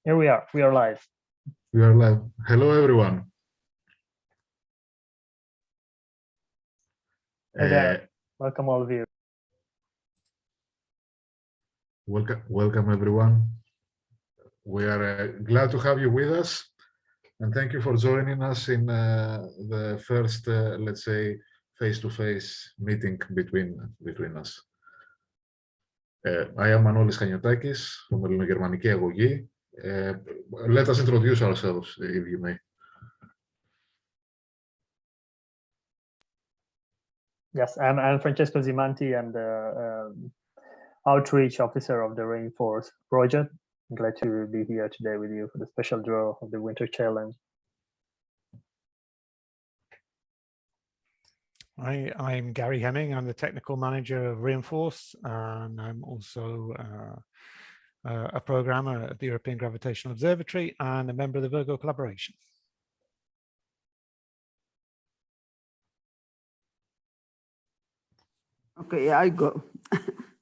Here we are. We are live. We are live. Hello, everyone. Hey there. Welcome, all of you. Welcome, everyone. We are glad to have you with us, and thank you for joining us in the first, let's say, face-to-face meeting between us. I am Manolis Kaniotakis from Ελληνογερμανική Αγωγή. Let us introduce ourselves, if you may. Yes, I'm Francesco Zimanti. I'm the outreach officer of the Rainforest project. I'm glad to be here today with you for the special draw of the Winter Challenge. I'm Gary Hemming. I'm the technical manager of Reinforce, and I'm also a programmer at the European Gravitational Observatory and a member of the Virgo collaboration. Okay, I go.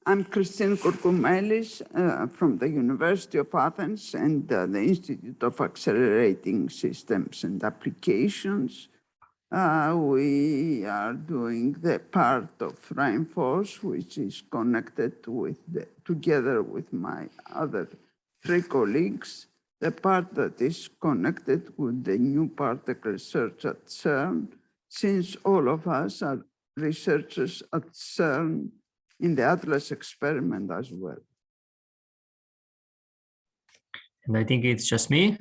I'm Christine Kourkoumailis from the University of Athens and the Institute of Accelerating Systems and Applications. We are doing the part of Rainforce, which is connected with together with my other three colleagues, the part that is connected with the new particle research at CERN, since all of us are researchers at CERN in the Atlas experiment as well. And I think it's just me,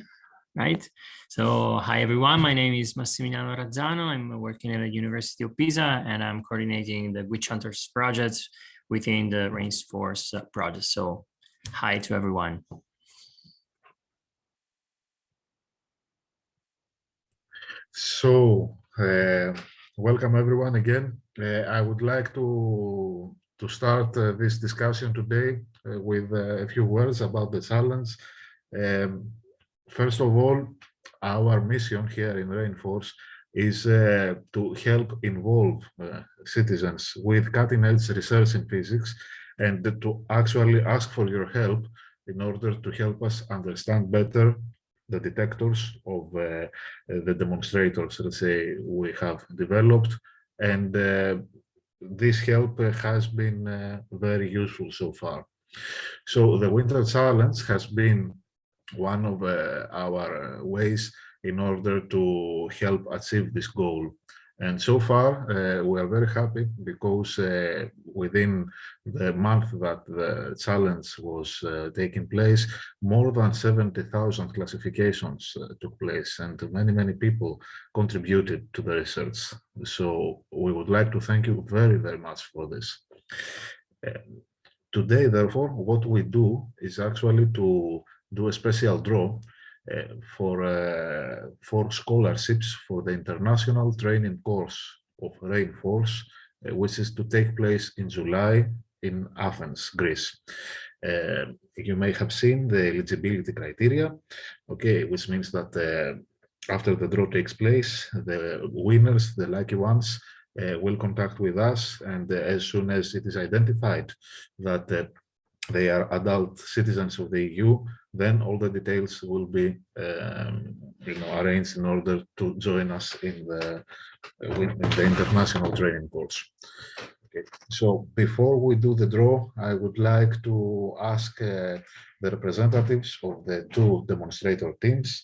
right? So hi, everyone. My name is Massimiliano Razzano. I'm working at the University of Pisa, and I'm coordinating the Witch Hunters project within the Rainforce project. So hi to everyone. So welcome, everyone, again. I would like to start this discussion today with a few words about the challenge. First of all, our mission here in Rainforce is to help involve citizens with cutting-edge research in physics and to actually ask for your help in order to help us understand better the detectors of the demonstrators, let's say, we have developed. And this help has been very useful so far. So the Winter Challenge has been one of our ways in order to help achieve this goal. And so far, we are very happy because within the month that the challenge was taking place, more than 70,000 classifications took place, and many people contributed to the research. So we would like to thank you very, very much for this. Today, therefore, what we do is actually to do a special draw for scholarships for the international training course of Rainforce, which is to take place in July in Athens, Greece. You may have seen the eligibility criteria, okay, which means that after the draw takes place, the winners, the lucky ones, will contact with us, and as soon as it is identified that they are adult citizens of the EU, then all the details will be arranged in order to join us in the international training course. Okay. So before we do the draw, I would like to ask the representatives of the two demonstrator teams,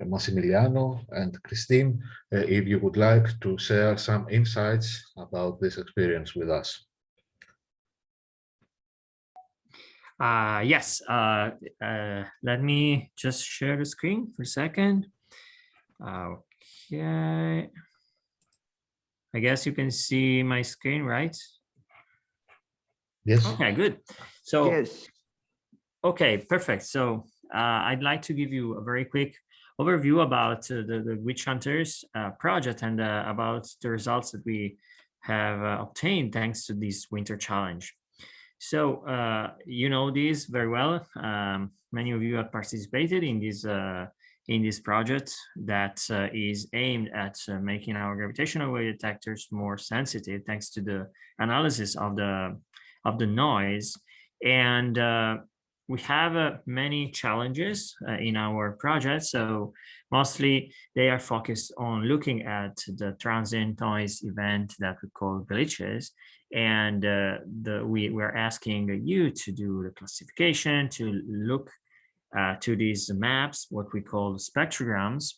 Massimiliano and Christine, if you would like to share some insights about this experience with us. Yes, let me just share the screen for a second. Okay. I guess you can see my screen, right? Yes. Okay, good. So, yes. Okay, perfect. So I'd like to give you a very quick overview about the Witch Hunters project and about the results that we have obtained thanks to this Winter Challenge. So you know this very well. Many of you have participated in this project that is aimed at making our gravitational wave detectors more sensitive thanks to the analysis of the noise. And we have many challenges in our project. So mostly they are focused on looking at the transient noise event that we call glitches. And we're asking you to do the classification, to look to these maps, what we call spectrograms,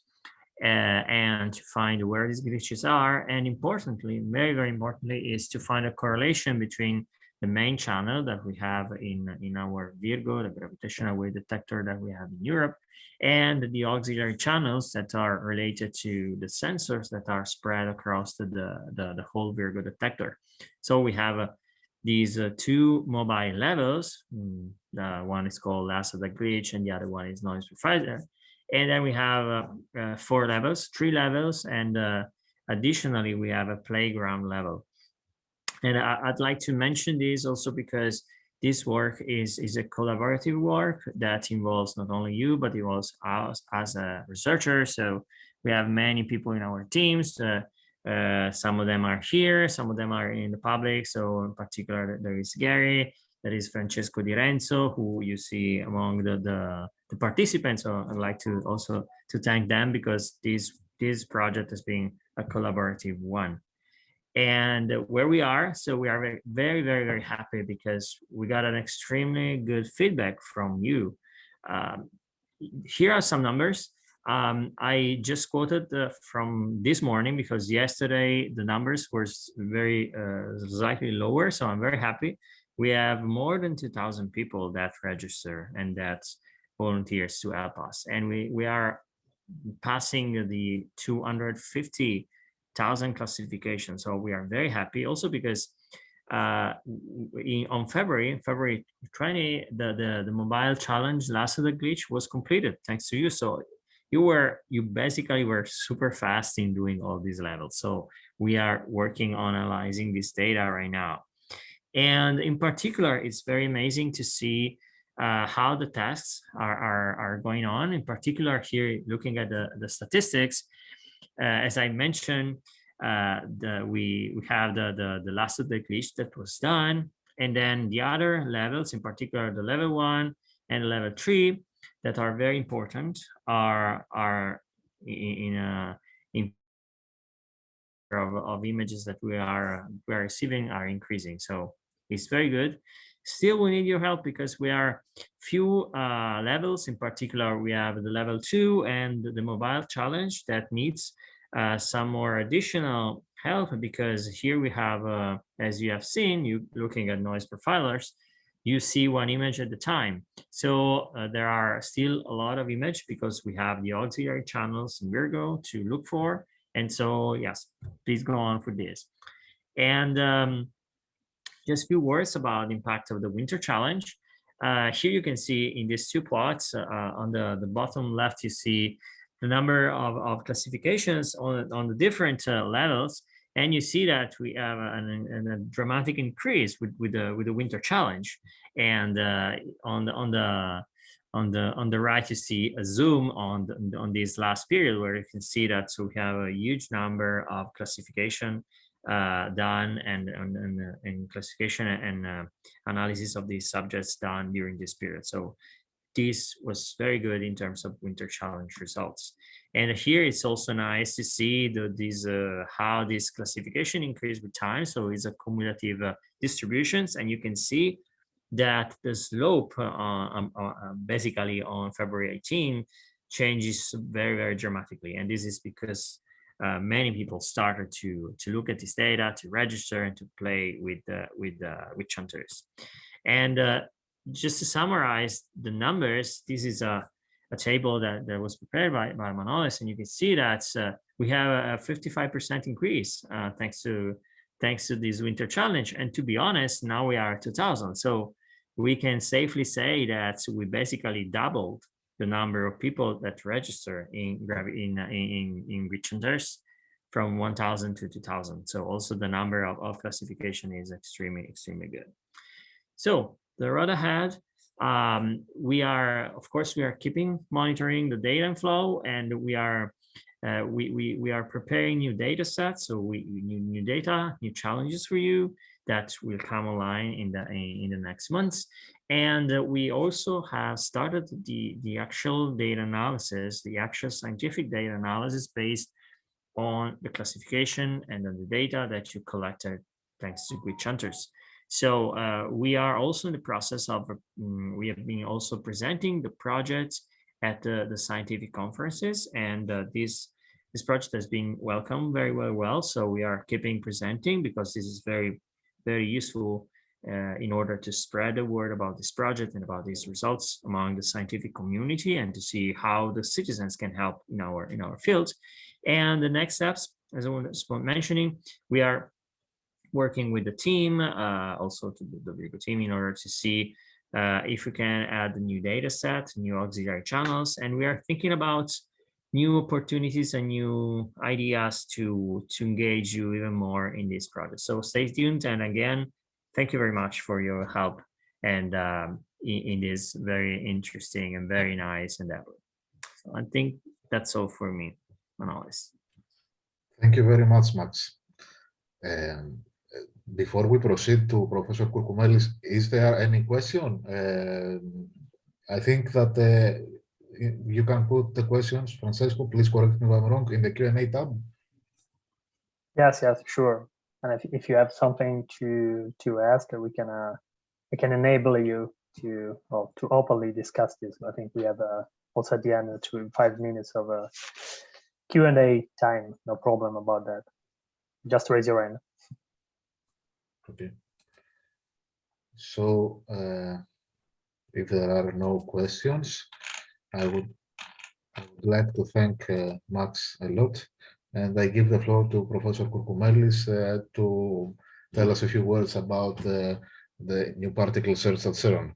and to find where these glitches are. And importantly, very, very importantly, is to find a correlation between the main channel that we have in our Virgo, the gravitational wave detector that we have in Europe, and the auxiliary channels that are related to the sensors that are spread across the whole Virgo detector. So we have these two mobile levels. One is called last of the glitch, and the other one is noise profiler. And then we have 4 levels, 3 levels, and additionally, we have a playground level. And I'd like to mention this also because this work is a collaborative work that involves not only you, but it involves us as a researcher. So we have many people in our teams. Some of them are here, some of them are in the public. So in particular, there is Gary, there is Franco Dirento, who you see among the participants. So I'd like to also to thank them because this project has been a collaborative one. And where we are, so we are very, very, very, very happy because we got an extremely good feedback from you. Here are some numbers. I just quoted from this morning because yesterday the numbers were very slightly lower, so I'm very happy. We have more than 2,000 people that register and that volunteers to help us, and we are passing the 250,000 classifications. So we are very happy also because on February 20, the mobile challenge last of the glitch was completed thanks to you. So you basically were super fast in doing all these levels. So we are working on analyzing this data right now. And in particular, it's very amazing to see how the tests are going on. In particular, here looking at the statistics, as I mentioned, we have the last of the glitch that was done, and then the other levels, in particular the level 1 and level 3, that are very important, are of images that we are receiving are increasing. So it's very good. Still, we need your help because we are few levels. In particular, we have the level 2 and the mobile challenge that needs some more additional help, because here we have, as you have seen, you looking at noise profilers, you see one image at a time. So there are still a lot of image because we have the auxiliary channels in Virgo to look for. And so, yes, please go on for this. And just a few words about the impact of the winter challenge. Here you can see in these 2 plots, on the bottom left, you see the number of classifications on the different levels. And you see that we have a dramatic increase with the winter challenge. And on the right, you see a zoom on this last period, where you can see that so we have a huge number of classification done and classification and analysis of these subjects done during this period. So this was very good in terms of winter challenge results. And here it's also nice to see how this classification increased with time. So it's a cumulative distributions, and you can see that the slope basically on February 18 changes very, very dramatically. And this is because many people started to look at this data, to register, and to play with shunters. And just to summarize the numbers, this is a table that was prepared by Manolis, and you can see that we have a 55% increase thanks to this winter challenge. And to be honest, now we are at 2,000. So we can safely say that we basically doubled the number of people that register in grid shunters from 1,000 to 2,000. So also the number of classification is extremely, extremely good. So the road ahead, we are, of course, we are keeping monitoring the data flow, and we are preparing new data sets. So new data, new challenges for you that will come online in the next months. And we also have started the actual data analysis, the actual scientific data analysis based on the classification and then the data that you collected thanks to glitch hunters. So we are also in the process of, we have been also presenting the project at the scientific conferences, and this project has been welcomed very well. So we are keeping presenting because this is very useful in order to spread the word about this project and about these results among the scientific community, and to see how the citizens can help in our field. And the next steps, as I was mentioning, we are working with the team, also to the Virgo team, in order to see if we can add a new data set, new auxiliary channels, and we are thinking about new opportunities and new ideas to engage you even more in this project. So stay tuned, and again, thank you very much for your help and in this very interesting and very nice endeavor. So I think that's all for me, Manolis. Thank you very much, Max. Before we proceed to Professor Kourkoumelis, is there any question? I think that you can put the questions. Francesco, please correct me if I'm wrong, in the Q&A tab. Yes, sure. And if you have something to ask, we can enable you to openly discuss this. I think we have also at the end 5 minutes of a Q&A time. No problem about that. Just raise your hand. Okay. So if there are no questions, I would like to thank Max a lot, and I give the floor to Professor Kourkoumelis to tell us a few words about the new particle search at CERN.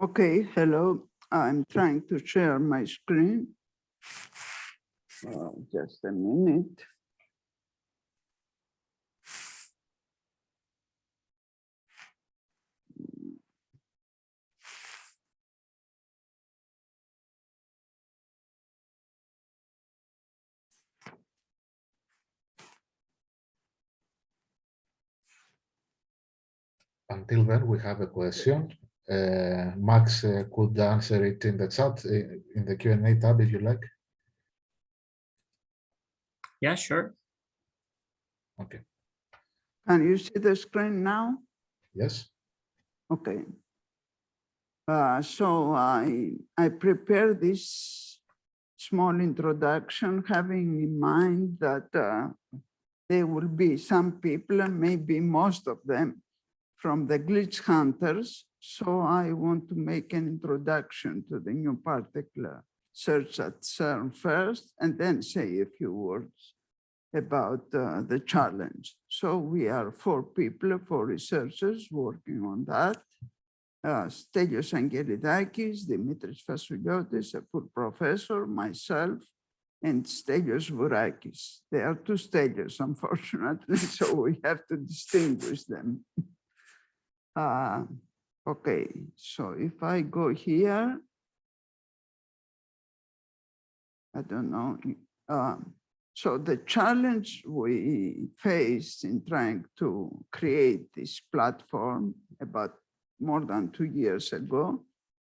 Okay, hello. I'm trying to share my screen. Just a minute. Until then, we have a question. Max could answer it in the chat, in the Q&A tab, if you like. Yeah, sure. Okay. Can you see the screen now? Yes. Okay. So I prepared this small introduction, having in mind that there will be some people, and maybe most of them, from the glitch hunters. So I want to make an introduction to the new particle search at CERN first, and then say a few words about the challenge. So we are 4 people, 4 researchers working on that. Stelios Angelidakis, Dimitris Fassiliotis, a full professor, myself, and Stelios Vourakis. There are 2 Stelios, unfortunately, so we have to distinguish them. Okay, so if I go here, I don't know. So the challenge we faced in trying to create this platform about more than 2 years ago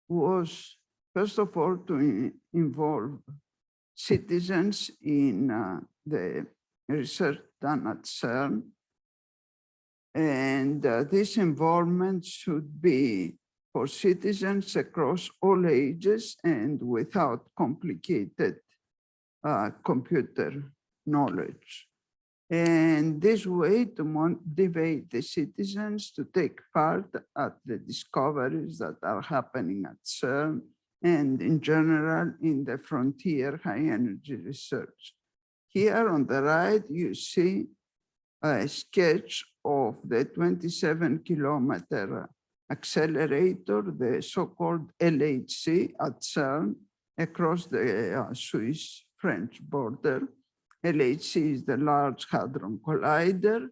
was, first of all, to involve citizens in the research done at CERN. And this involvement should be for citizens across all ages and without complicated computer knowledge. And this way to motivate the citizens to take part at the discoveries that are happening at CERN and in general in the frontier high energy research. Here on the right, you see a sketch of the 27-kilometer accelerator, the so-called LHC at CERN, across the Swiss-French border. LHC is the Large Hadron Collider,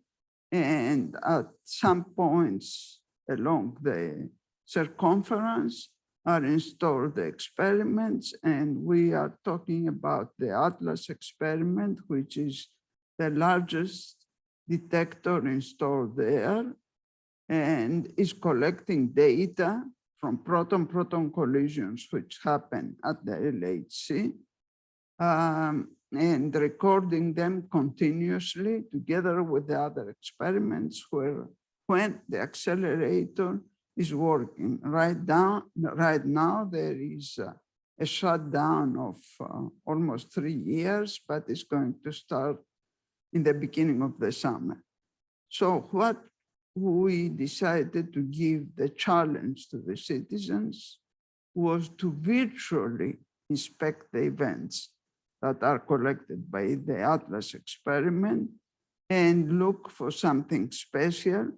and at some points along the circumference are installed the experiments, and we are talking about the Atlas experiment, which is the largest detector installed there. and is collecting data from proton-proton collisions which happen at the LHC, and recording them continuously together with the other experiments where when the accelerator is working. Right now there is a shutdown of almost 3 years, but it's going to start in the beginning of the summer. So what we decided to give the challenge to the citizens was to virtually inspect the events that are collected by the Atlas experiment and look for something special.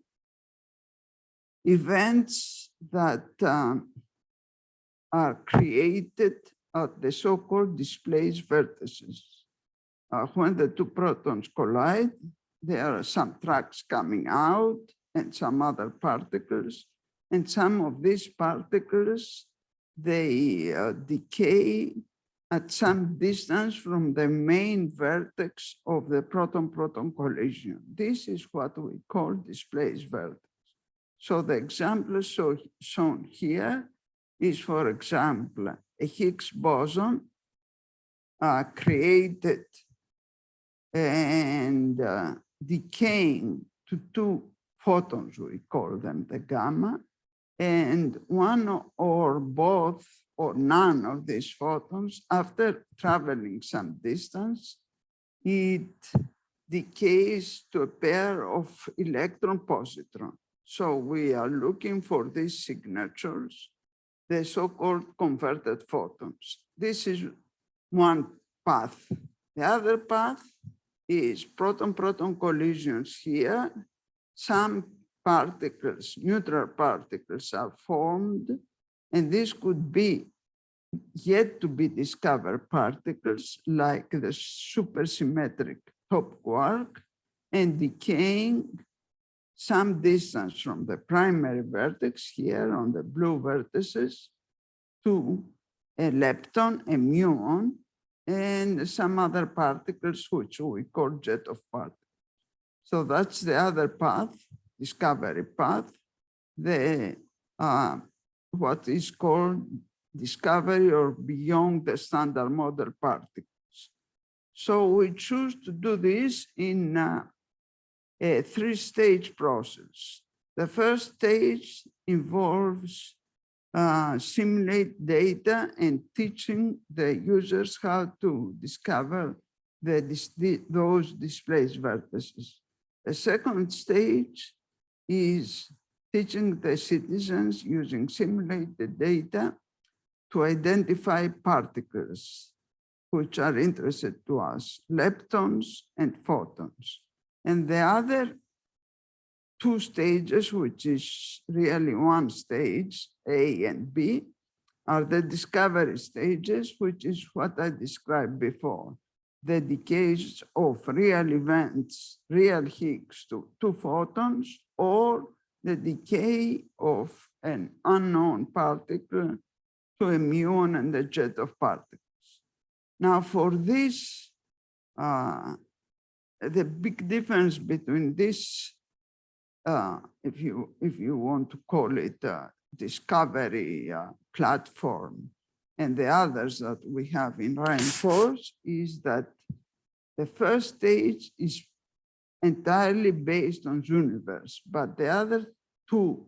Events that are created at the so-called displaced vertices. When the two protons collide, there are some tracks coming out and some other particles. And some of these particles, they decay at some distance from the main vertex of the proton-proton collision. This is what we call displaced vertex. So the example shown here is, for example, a Higgs boson created and decaying to two photons, we call them the gamma, and one or both or none of these photons, after traveling some distance, it decays to a pair of electron-positron. So we are looking for these signatures, the so-called converted photons. This is one path. The other path is proton-proton collisions here. Some particles, neutral particles, are formed, and this could be yet to be discovered particles like the supersymmetric top quark, and decaying some distance from the primary vertex here on the blue vertices to a lepton, a muon, and some other particles which we call jet of particles. So that's the other path, discovery path, the what is called discovery or beyond the standard model particles. So we choose to do this in a three-stage process. The first stage involves simulate data and teaching the users how to discover those displaced vertices. The second stage is teaching the citizens using simulated data to identify particles which are interested to us, leptons and photons. And the other two stages, which is really one stage, A and B, are the discovery stages, which is what I described before. The decays of real events, real Higgs to two photons, or the decay of an unknown particle to a muon and a jet of particles. Now for this, the big difference between this, if you want to call it a discovery platform, and the others that we have in Reinforce, is that the first stage is entirely based on universe, but the other two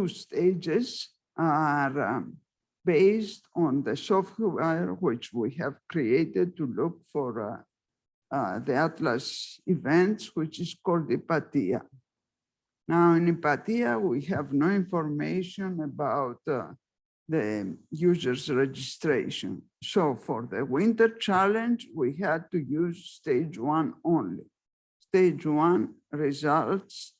stages are based on the software which we have created to look for the Atlas events, which is called Hypatia. Now in Hypatia, we have no information about the user's registration. So for the winter challenge, we had to use stage 1 only. Stage 1 results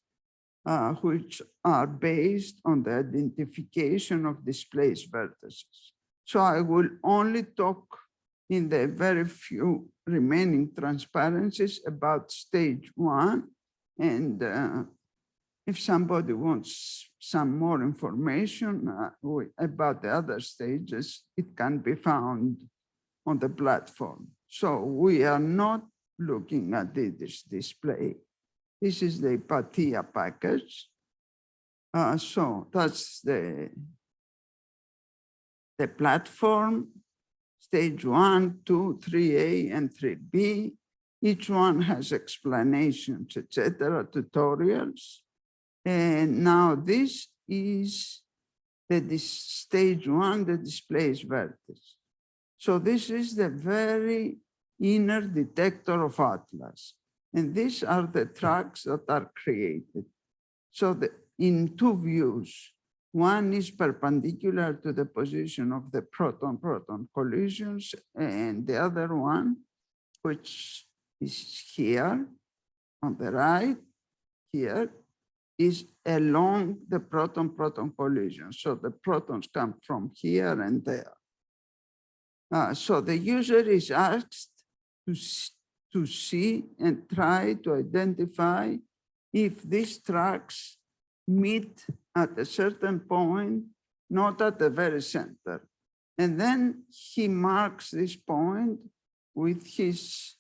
which are based on the identification of displaced vertices. So I will only talk in the very few remaining transparencies about stage 1, and if somebody wants some more information about the other stages, it can be found on the platform. So we are not looking at this display. This is the Patia package. So that's the platform, stage 1, 2, 3A, and 3B. Each one has explanations, etc., tutorials. And now this is the stage 1, the displaced vertex. So this is the very inner detector of Atlas. And these are the tracks that are created. So in two views, one is perpendicular to the position of the proton-proton collisions, and the other one, which is here on the right, here, is along the proton-proton collision. So the protons come from here and there. So the user is asked to see and try to identify if these tracks meet at a certain point, not at the very center. And then he marks this point with his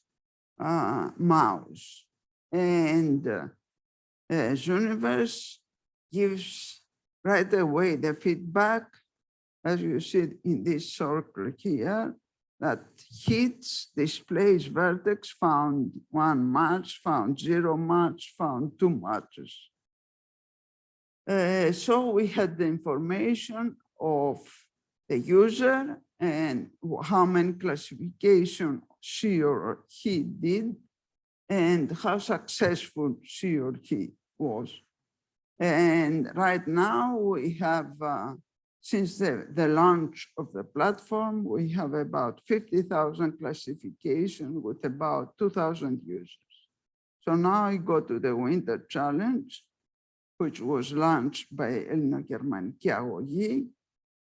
mouse. And Zooniverse gives right away the feedback, as you see in this circle here, that hits, displaced vertex, found 1 match, found 0 match, found 2 matches. So we had the information of the user and how many classification she or he did and how successful she or he was. And right now we have, since the launch of the platform, we have about 50,000 classifications with about 2,000 users. So now I go to the Winter Challenge, which was launched by Ελληνογερμανική Αγωγή.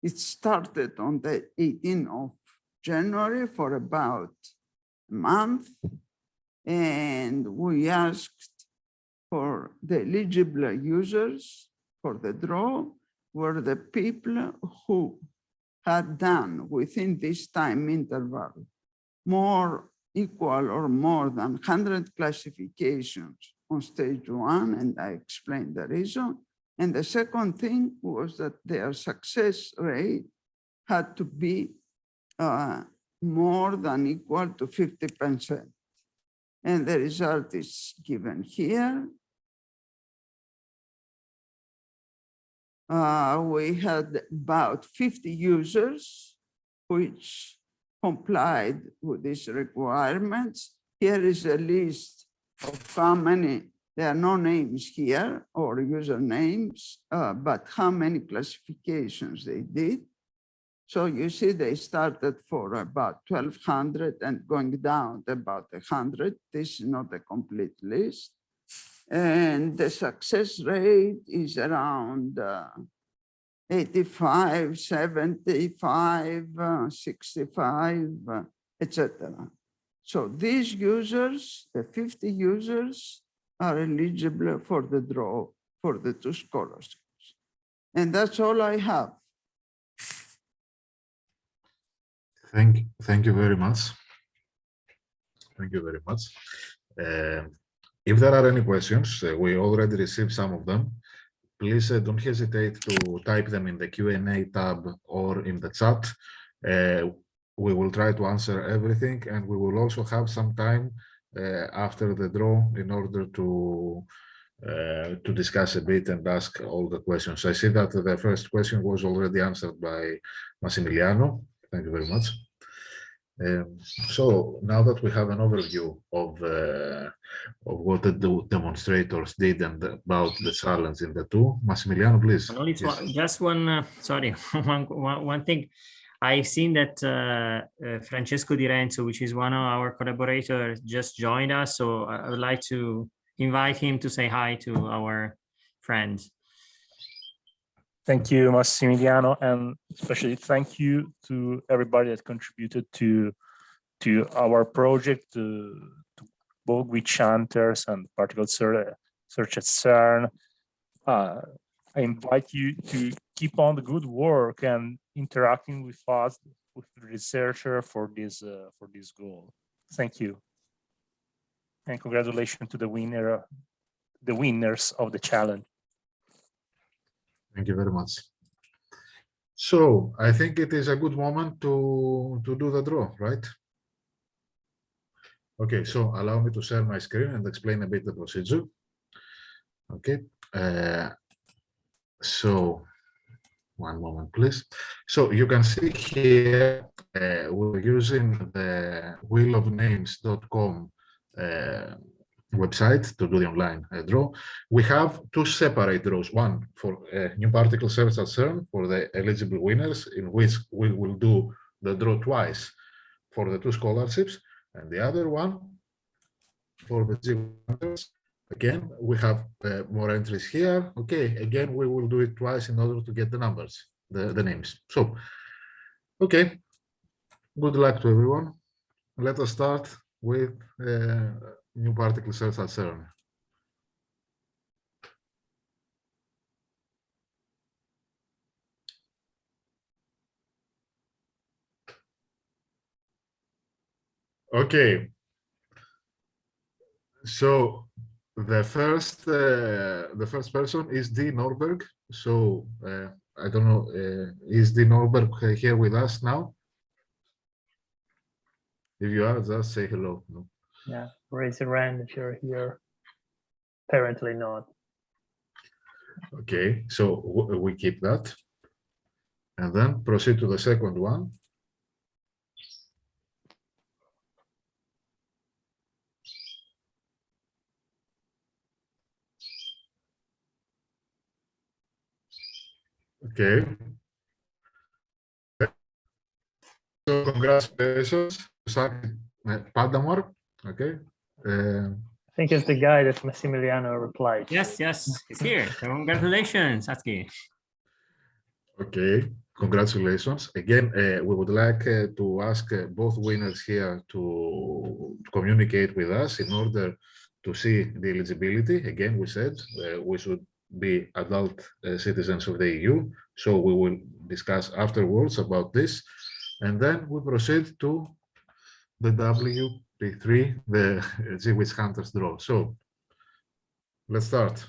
It started on the 18th of January for about a month. And we asked for the eligible users for the draw were the people who had done within this time interval more equal or more than 100 classifications on stage 1, and I explained the reason. And the second thing was that their success rate had to be more than equal to 50%. And the result is given here. We had about 50 users which complied with these requirements. Here is a list of how many, there are no names here or usernames, but how many classifications they did. So you see they started for about 1,200 and going down to about 100. This is not a complete list. And the success rate is around 85, 75, 65, etc. So these users, the 50 users, are eligible for the draw for the 2 scholarships. And that's all I have. Thank you very much. Thank you very much. If there are any questions, we already received some of them. Please don't hesitate to type them in the Q&A tab or in the chat. We will try to answer everything, and we will also have some time after the draw in order to discuss a bit and ask all the questions. I see that the first question was already answered by Massimiliano. Thank you very much. So now that we have an overview of what the demonstrators did and about the challenge in the two, Massimiliano, please. Yes. Just one, sorry, one thing. I've seen that Franco Dirento, which is one of our collaborators, just joined us. So I would like to invite him to say hi to our friends. Thank you, Massimiliano, and especially thank you to everybody that contributed to our project, to both witch hunters and particle search at CERN. I invite you to keep on the good work and interacting with us, with the researcher for this goal. Thank you, and congratulations to the winner the winners of the challenge. Thank you very much. So I think it is a good moment to do the draw, right? Okay, so allow me to share my screen and explain a bit the procedure. Okay, so one moment, please. So you can see here we're using the wheelofnames.com website to do the online draw. We have two separate draws, one for new particle search at CERN for the eligible winners, in which we will do the draw twice for the two scholarships, and the other one for the G winners. Again, we have more entries here. Okay, again, we will do it twice in order to get the numbers, the names. So, okay, good luck to everyone. Let us start with new particle search at CERN. Okay, so the first person is D. Norberg. So I don't know, is D. Norberg here with us now? If you are, just say hello. No? Yeah, raise your hand if you're here. Apparently not. Okay, so we keep that. And then proceed to the second one. Okay. So congratulations, Padamor. Okay. I think it's the guy that Massimiliano replied. Yes, yes, he's here. Congratulations, Satsuki. Okay, congratulations. Again, we would like to ask both winners here to communicate with us in order to see the eligibility. Again, we said we should be adult citizens of the EU, so we will discuss afterwards about this. And then we proceed to the WP3, the G-Witch Hunters draw. So let's start.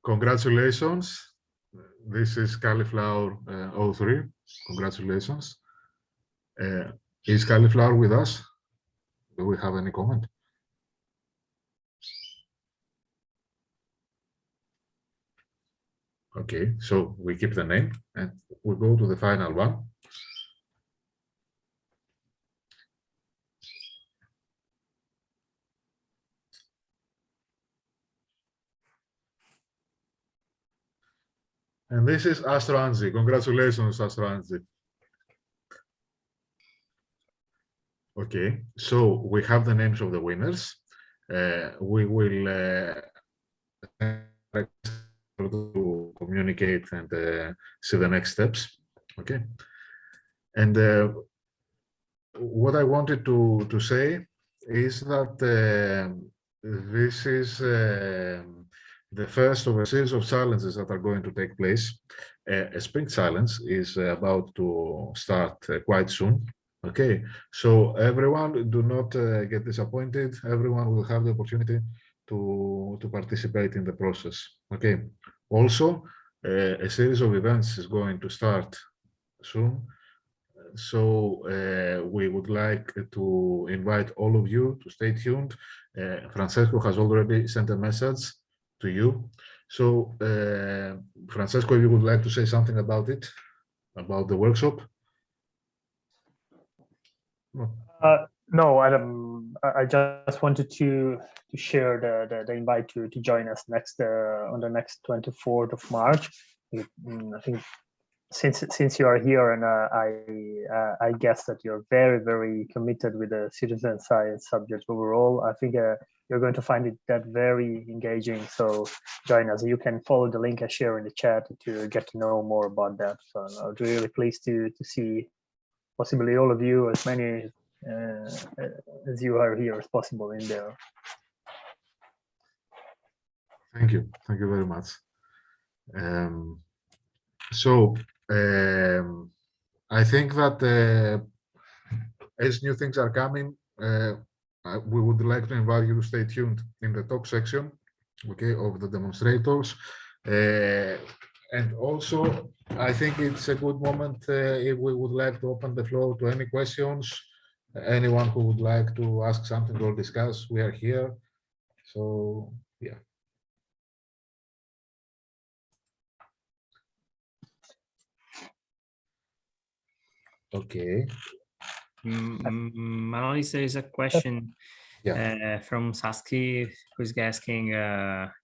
Congratulations. This is Cauliflower 03. Congratulations. Is Cauliflower with us? Do we have any comment? Okay, so we keep the name and we go to the final one. And this is Astro Anzi. Congratulations, Astro Anzi. Okay, so we have the names of the winners. We will to communicate and see the next steps. Okay, and what I wanted to say is that this is the first of a series of challenges that are going to take place. A spring challenge is about to start quite soon. Okay, so everyone do not get disappointed. Everyone will have the opportunity to participate in the process. Okay, also a series of events is going to start soon. So we would like to invite all of you to stay tuned. Francesco has already sent a message to you. So Francesco, if you would like to say something about it, about the workshop. No, Adam. I just wanted to share the invite to join us next on the next 24th of March. I think since you are here, and I guess that you're very committed with the citizen science subject overall. I think you're going to find it that very engaging. So join us. You can follow the link I share in the chat to get to know more about that. So I'm really pleased to see possibly all of you, as many as you are here as possible in there. Thank you very much. So I think that as new things are coming, we would like to invite you to stay tuned in the talk section, okay, of the demonstrators. And also, I think it's a good moment if we would like to open the floor to any questions. Anyone who would like to ask something or discuss, we are here. So, yeah. Okay. Manolis, there is a question from Saski who's asking,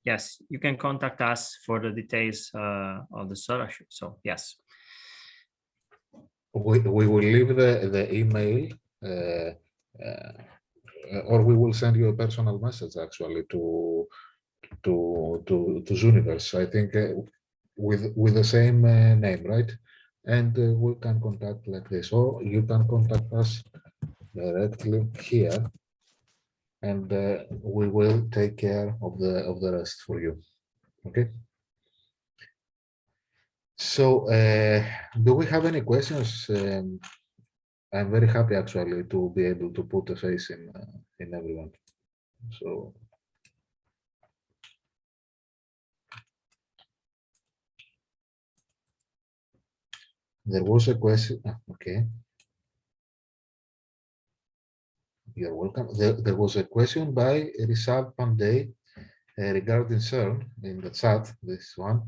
yes, you can contact us for the details of the solar show. So, yes. We will leave the email or we will send you a personal message actually to Zooniverse, I think with the same name, right? And we can contact like this, or you can contact us directly here, and we will take care of the rest for you. Okay. So, do we have any questions? I'm very happy actually to be able to put a face in everyone. So. There was a question. Okay. You're welcome. There was a question by Rishad Pandey regarding CERN in the chat, this one.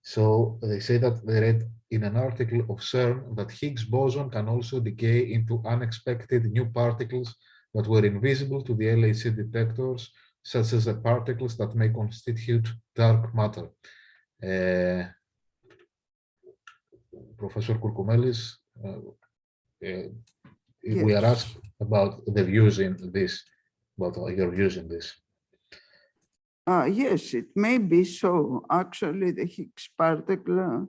So they say that they read in an article of CERN that Higgs boson can also decay into unexpected new particles that were invisible to the LHC detectors, such as the particles that may constitute dark matter. Professor Kourkoumelis, we are asked about the views in this, about your views in this. Yes, it may be so. Actually, the Higgs particle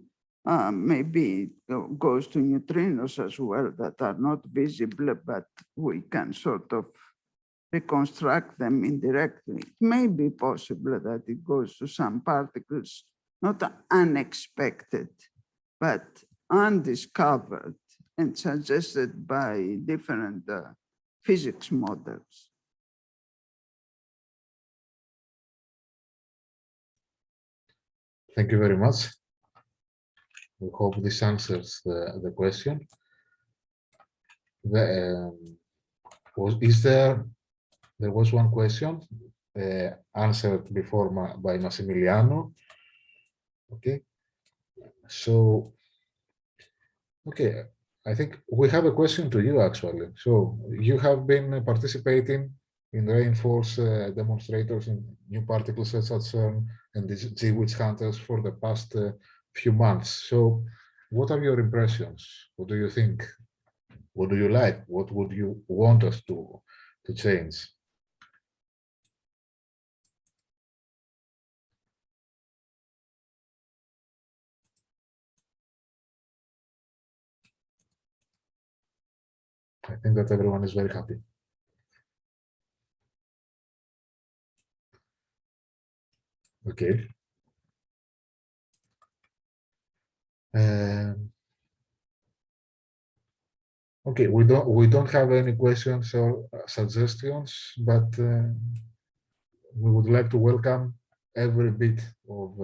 maybe goes to neutrinos as well that are not visible, but we can sort of reconstruct them indirectly. It may be possible that it goes to some particles, not unexpected, but undiscovered and suggested by different physics models. Thank you very much. We hope this answers the question. There was one question answered before by Massimiliano. Okay. So, okay, I think we have a question to you actually. So you have been participating in reinforced demonstrators in new particle sets at CERN and the G-Witch Hunters for the past few months. So what are your impressions? What do you think? What do you like? What would you want us to change? I think that everyone is very happy. Okay. Okay, we don't have any questions or suggestions, but we would like to welcome every bit of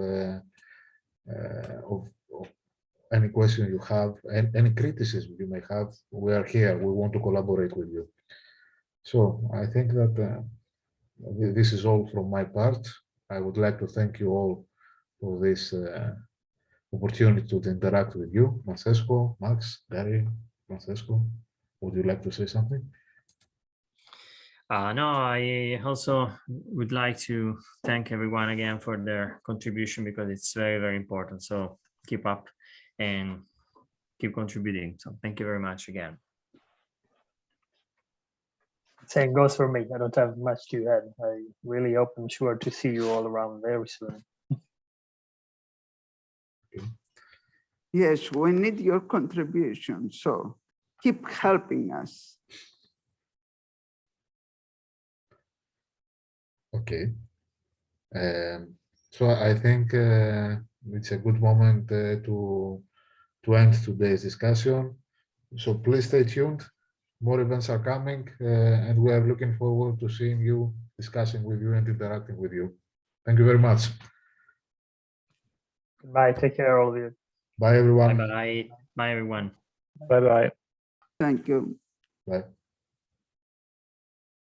any question you have and any criticism you may have. We are here. We want to collaborate with you. So I think that this is all from my part. I would like to thank you all for this opportunity to interact with you. Francesco, Max, Gary, Francesco, would you like to say something? No, I also would like to thank everyone again for their contribution because it's very, very important. So keep up and keep contributing. So thank you very much again. Same goes for me. I don't have much to add. I really hope I'm sure to see you all around very soon. Yes, we need your contribution. So keep helping us. Okay. So I think it's a good moment to end today's discussion. So please stay tuned. More events are coming, and we are looking forward to seeing you, discussing with you, and interacting with you. Thank you very much. Bye. Take care, all of you. Bye, everyone. Bye bye. Bye everyone. Bye bye. Thank you. Bye.